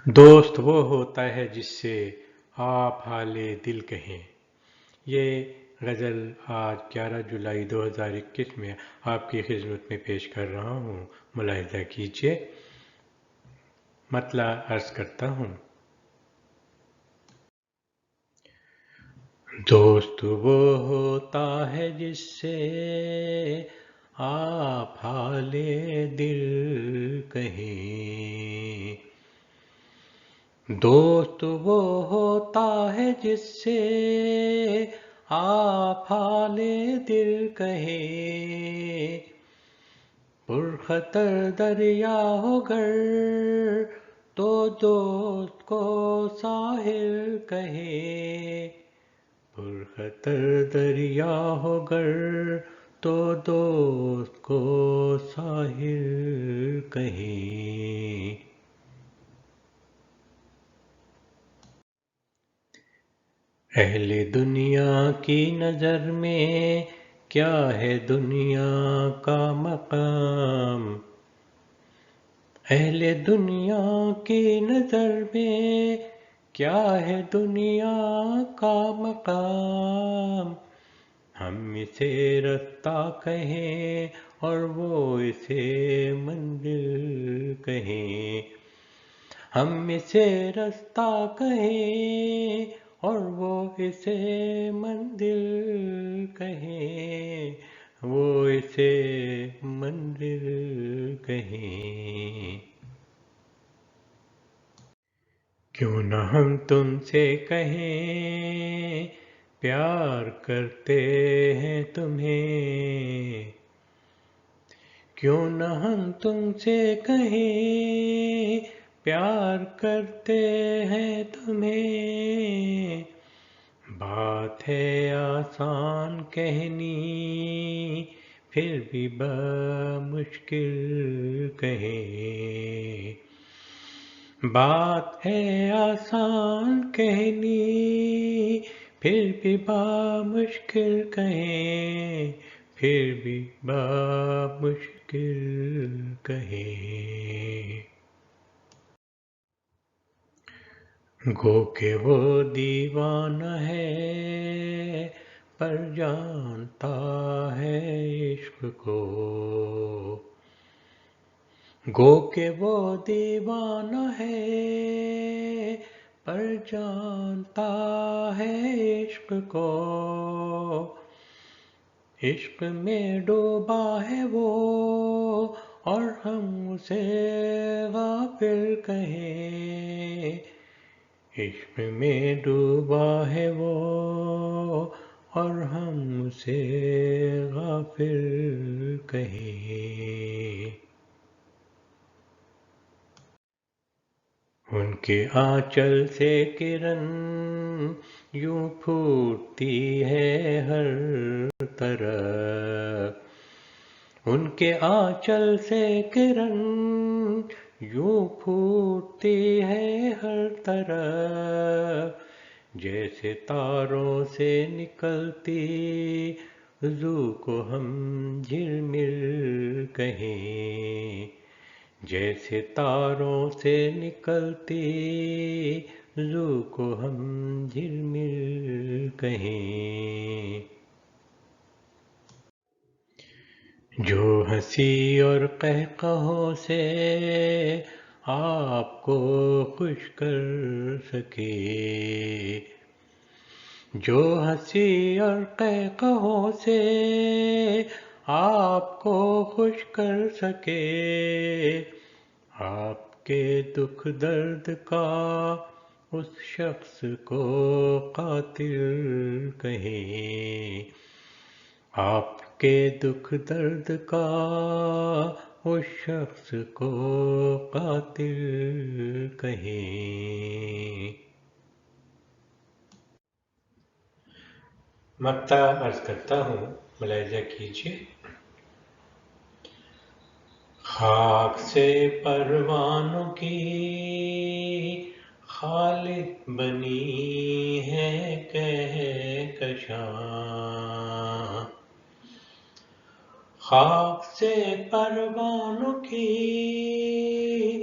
دوست وہ ہوتا ہے جس سے آپ حال دل کہیں۔ یہ غزل آج 11 جولائی 2021 میں آپ کی خدمت میں پیش کر رہا ہوں، ملاحظہ کیجیے۔ مطلع عرض کرتا ہوں۔ دوست وہ ہوتا ہے جس سے آپ حال دل کہیں۔ دوست وہ ہوتا ہے جس سے آپ حال دل کہیں۔ پرخطر دریا ہو گر تو دوست کو ساحل کہیں۔ پرخطر دریا ہو گر تو دوست کو ساحل کہیں۔ اہل دنیا کی نظر میں کیا ہے دنیا کا مقام؟ اہل دنیا کی نظر میں کیا ہے دنیا کا مقام؟ ہم اسے رستہ کہیں اور وہ اسے منزل کہیں۔ ہم اسے رستہ کہیں اور وہ اسے منزل کہیں، وہ اسے منزل کہیں۔ کیوں نہ ہم تم سے کہیں پیار کرتے ہیں تمہیں؟ کیوں نہ ہم تم سے کہیں پیار کرتے ہیں تمہیں؟ بات ہے آسان کہنی پھر بھی بمشکل کہیں۔ بات ہے آسان کہنی پھر بھی بمشکل کہیں، پھر بھی بمشکل کہیں۔ گو کہ وہ دیوانہ ہے پر جانتا ہے عشق کو۔ گو کہ وہ دیوانہ ہے پر جانتا ہے عشق کو۔ عشق میں ڈوبا ہے وہ اور ہم اسے غافل کہیں۔ عشق میں ڈوبا ہے وہ اور ہم اسے غافل کہیں۔ ان کے آنچل سے کرن یوں پھوٹتی ہے ہر طرف۔ ان کے آنچل سے کرن یوں پھوٹتی ہے ہر طرف، جیسے تاروں سے نکلتی زو کو ہم جھلمل کہیں۔ جیسے تاروں سے نکلتی زو کو ہم جھلمل کہیں۔ جو ہنسی اور قہقہوں سے آپ کو خوش کر سکے۔ جو ہنسی اور قہقہوں سے آپ کو خوش کر سکے۔ آپ کے دکھ درد کا اس شخص کو قاتل کہیں۔ آپ کے دکھ درد کا اس شخص کو قاتل کہیں۔ مقطع عرض کرتا ہوں، ملاحظہ کیجیے۔ خاک سے پروانوں کی خالد بنی ہے کہکشاں۔ خاک سے پروانوں کی